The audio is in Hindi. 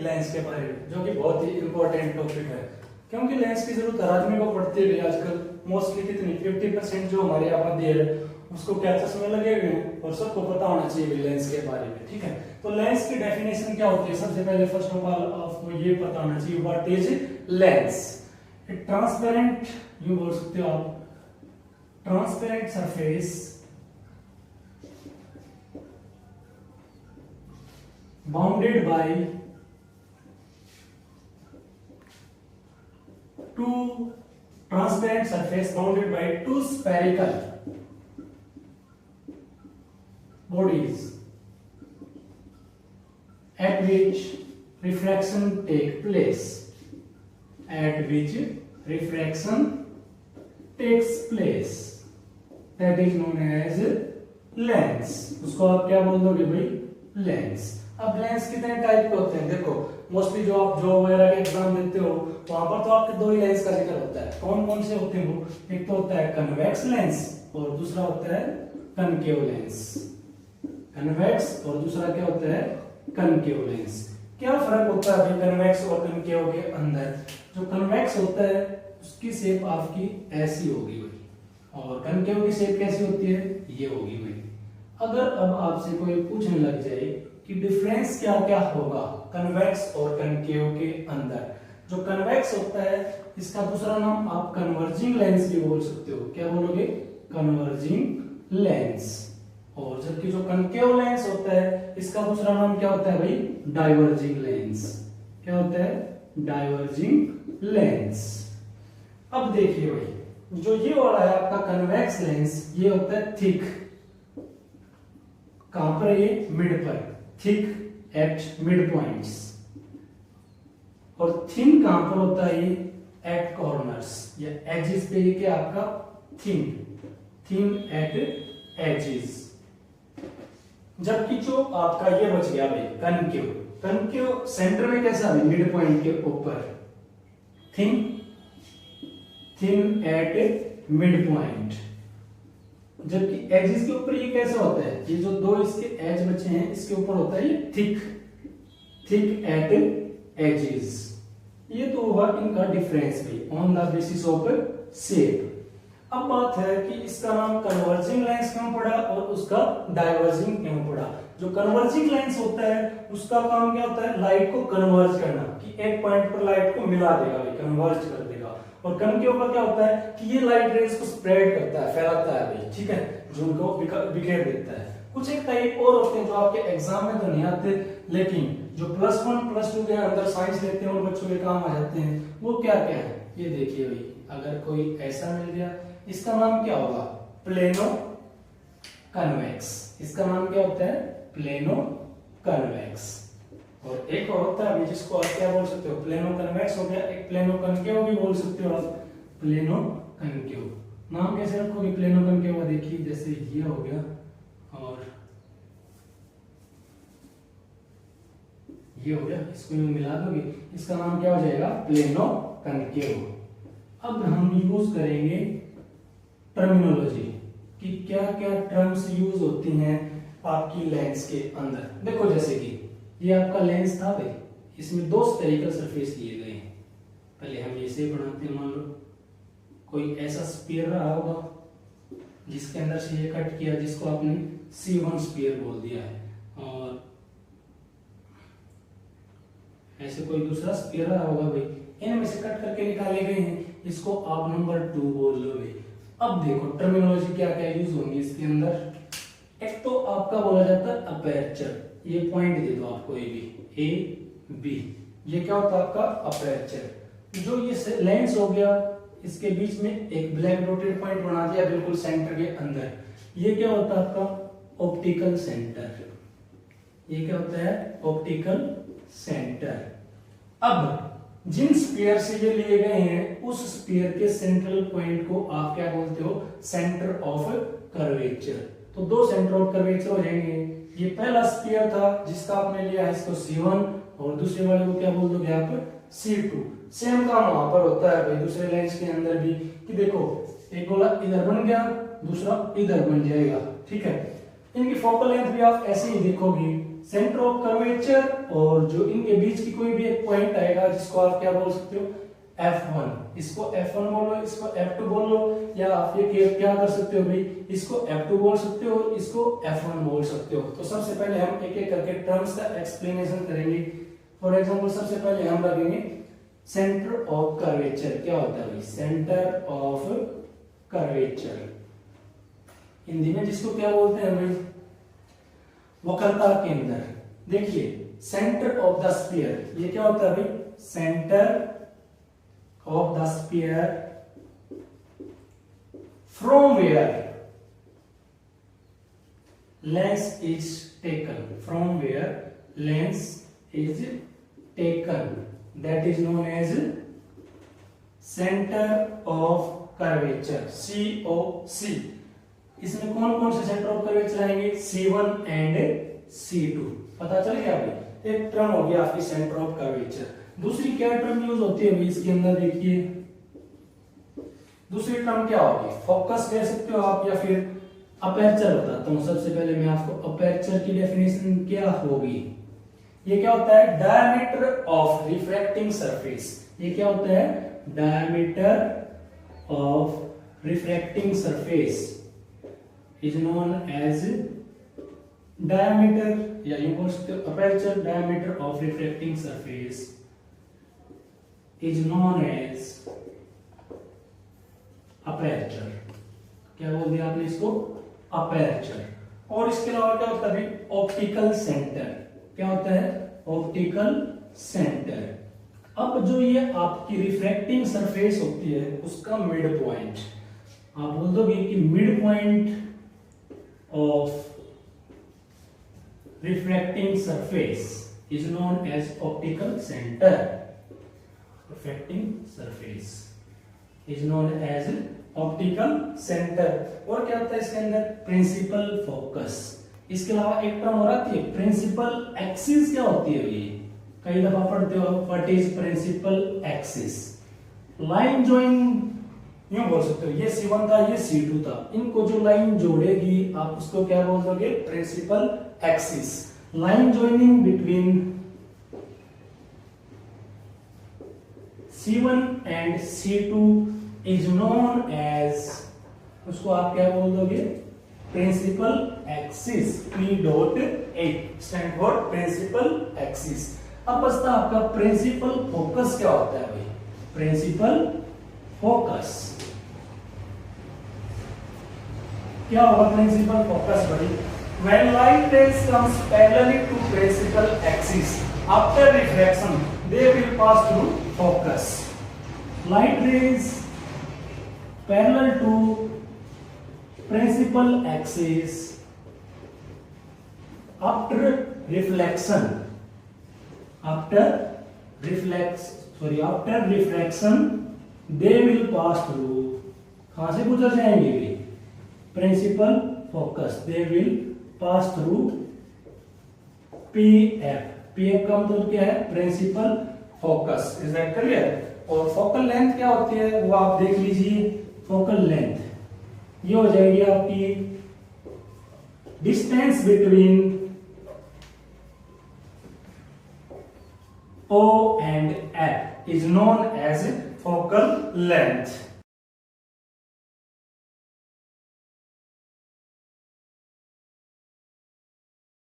लेंस के बारे में, जो कि बहुत ही इंपॉर्टेंट टॉपिक है, क्योंकि लेंस की जरूरत हर आदमी को पड़ती है आजकल। मोस्टली कितनी 50% जो हमारी आबादी है उसको क्या चश्मे लगे हुए हैं, और सबको पता होना चाहिए लेंस के बारे में, ठीक है। तो लेंस की डेफिनेशन क्या होती है, सबसे पहले फर्स्ट ऑफ ऑल आपको ये पता होना चाहिए व्हाट इज लेंस। ट्रांसपेरेंट, यूं बोल सकते हो आप, transparent surface bounded by two transparent surface bounded by two spherical bodies at which refraction take place, at which refraction takes place, that is known as lens। उसको आप क्या बोल दोगे भाई, लेंस। अब लेंस कितने टाइप के होते हैं, देखो मोस्टली जो आप जॉब वगैरह के एग्जाम देते हो वहां पर तो आपके दो ही लेंस का जिक्र होता है। कौन कौन से होते हैं वो, एक तो होता है कन्वेक्स लेंस और दूसरा होता है कनकेव लेंस। कन्वेक्स और दूसरा क्या होता है, कनकेव लेंस। क्या फर्क होता है भाई कन्वेक्स और कनकेव के अंदर? जो कन्वेक्स होता है उसकी शेप आपकी ऐसी होगी भाई, और कनकेव की शेप कैसी होती है, ये होगी भाई। अगर अब आपसे कोई पूछने लग जाए कि डिफरेंस क्या क्या होगा कन्वेक्स और कनकेव के अंदर, जो कन्वेक्स होता है इसका दूसरा नाम आप कन्वर्जिंग लेंस भी बोल सकते हो। क्या बोलोगे, कन्वर्जिंग लेंस। और जबकि जो कनकेव लेंस होता है इसका दूसरा नाम क्या होता है भाई, डाइवर्जिंग लेंस। क्या होता है, डाइवर्जिंग लेंस। अब देखिए भाई, जो ये वाला है आपका कन्वेक्स लेंस, ये होता है थिक। कहां पर, ये मिड पर, थिक एट मिड पॉइंट्स। और थिन कहां पर होता है, ये एट कॉर्नर्स या एजेस पे, ये क्या आपका थिन, थिन एट एजेस। जबकि जो आपका ये बच गया भाई कनकेव, कनकेव सेंटर में कैसा है, मिड पॉइंट के ऊपर, thin, thin at mid point. जबकि एजेस के ऊपर ये कैसा होता है, ये जो दो इसके एज बचे हैं इसके ऊपर होता है ये थिक, थिक एट एजेस। ये तो हुआ इनका डिफरेंस भी on the basis of shape. अब बात है कि इसका नाम कन्वर्जिंग लेंस क्यों पड़ा और उसका डाइवर्जिंग क्यों पड़ा। जो कन्वर्जिंग लेंस होता है उसका काम क्या होता है, लाइट को कन्वर्ज करना, कि एक पॉइंट पर लाइट को मिला देगा, कन्वर्ज कर देगा। और कनकेव का क्या होता है कि ये लाइट रेज को स्प्रेड करता है, फैलाता है भाई, ठीक है, जो उनको बिखेर देता है। कुछ एक टाइप और होते हैं जो आपके एग्जाम में तो नहीं आते, लेकिन जो +1 +2 के अंदर साइंस लेते हैं उन बच्चों के काम आ जाते हैं। वो क्या क्या है, ये देखिए भाई, अगर कोई ऐसा मिल गया, इसका नाम क्या होगा, प्लेनो कन्वेक्स। इसका नाम क्या होता है, प्लेनो कन्वेक्स। और एक और होता है जिसको आप क्या बोल सकते हो, प्लेनो कन्वेक्स हो गया, एक प्लेनो कनकेव भी बोल सकते हो आप, प्लेनो कनकेव। नाम कैसे रखोगे प्लेनो कनकेव का, देखिए जैसे ये हो गया और ये हो गया, इसको मिला दोगे, इसका नाम क्या हो जाएगा, प्लेनो कनकेव। अब हम यूज करेंगे टर्मिनोलॉजी कि क्या क्या टर्म्स यूज होती हैं आपकी लेंस के अंदर। देखो जैसे कि ये आपका लेंस था भाई, इसमें दो स्फेरिकल सरफेस लिए गए हैं। पहले हम इसे बनाते हैं, मान लो कोई ऐसा स्फीयर रहा होगा जिसके अंदर से ये कट किया, जिसको आपने C1 स्फीयर बोल दिया है, और ऐसे कोई दूसरा स्फीयर रहा होगा भाई, इनमें से कट करके निकाले गए हैं, इसको आप नंबर 2 बोल लो भाई। अब देखो टर्मिनोलॉजी क्या क्या यूज होंगी इसके अंदर। एक तो आपका बोला जाता है अपर्चर, ये पॉइंट दे दो आप कोई भी, A B, ये क्या होता है आपका अपर्चर। जो ये लेंस हो गया, इसके बीच में एक ब्लैक डॉटेड पॉइंट बना दिया बिल्कुल सेंटर के अंदर, ये क्या होता है आपका ऑप्टिकल सेंटर। ये क्या होता है, ऑप्टिकल सेंटर। अब जिन स्फीयर से ये लिए गए हैं उस स्फीयर के सेंट्रल पॉइंट को आप क्या बोलते हो, सेंटर ऑफ कर्वेचर। तो दो सेंटर ऑफ कर्वेचर हो जाएंगे। ये पहला स्फीयर था जिसका आपने लिया है इसको C1, और दूसरे वाले को क्या बोल दोगे आप, C2। सेम काम वहां पर होता है भाई दूसरे लेंस के अंदर भी, कि देखो एक गोला इधर बन गया, दूसरा इधर बन जाएगा, ठीक है। इनकी फोकल लेंथ भी आप ऐसे ही देखोगे सेंटर ऑफ कर्वेचर और जो इनके बीच की कोई भी एक पॉइंट आएगा जिसको आप क्या बोल सकते हो F1, इसको F1 बोलो, इसको F2 बोलो, या आप ये क्या कर सकते हो भाई, इसको F2 बोल सकते हो, इसको F1 बोल सकते हो। तो सबसे पहले हम एक एक करके टर्म्स का एक्सप्लेनेशन करेंगे। फॉर एग्जांपल सबसे पहले हम लगेंगे सेंटर ऑफ कर्वेचर। क्या होता है भाई सेंटर ऑफ कर्वेचर, हिंदी में जिसको क्या बोलते हैं भाई वक्रता केंद्र। देखिए सेंटर ऑफ द स्फीयर, ये क्या होता है भाई centre of the sphere from where lens is taken, from where lens is taken, that is known as center of curvature, COC। इसमें कौन कौन से सेंटर ऑफ कर्वेचर आएंगे C1 एंड C2, पता चल गया भाई। एक टर्म हो गया आपकी सेंटर ऑफ कर्वेचर। दूसरी क्या टर्म यूज होती है इसके अंदर, देखिए दूसरी टर्म क्या होगी, फोकस कह सकते हो आप या फिर अपर्चर। बताता हूं सबसे पहले मैं आपको अपर्चर की डेफिनेशन क्या होगी। ये क्या होता है डायमीटर ऑफ रिफ्रैक्टिंग सरफेस। ये क्या होता है diameter of refracting surface is known as diameter, या यूं बोल सकते हो aperture diameter of refracting surface is known as aperture। क्या बोल दिया आपने इसको aperture। और इसके अलावा क्या होता है ऑप्टिकल सेंटर। क्या होता है ऑप्टिकल सेंटर। अब जो ये आपकी रिफ्रैक्टिंग सरफेस होती है उसका मिड पॉइंट, आप बोल दोगे कि midpoint of refracting surface is known as optical centre. refracting surface is known as optical center। और क्या होता है इसके अंदर प्रिंसिपल फोकस। इसके अलावा एक टर्म और आती है प्रिंसिपल एक्सिस। क्या होती है ये कई दफा पढ़ते हो, what is principal axis. Line join यूं बोल सकते हो, ये C1 था ये C2 था, इनको जो लाइन जोड़ेगी आप उसको क्या बोल दोगे principal axis. Line joining between C1 and C2 is known as, उसको आप क्या बोल दोगे principal axis. P.A stand for principal axis. अब बचता आपका प्रिंसिपल फोकस। क्या होता है भाई प्रिंसिपल फोकस, क्या होगा प्रिंसिपल फोकस भाई when light rays comes parallelly to principal axis after refraction they will pass through focus। Light rays parallel to principal axis after reflection they will pass through, कहां से गुजर जाएंगे वे principal focus, they will pass through PF। PF का मतलब क्या है principal focus. Is that clear. और फोकल लेंथ क्या होती है वो आप देख लीजिए। फोकल लेंथ ये हो जाएगी आपकी distance between O and F is known as focal length.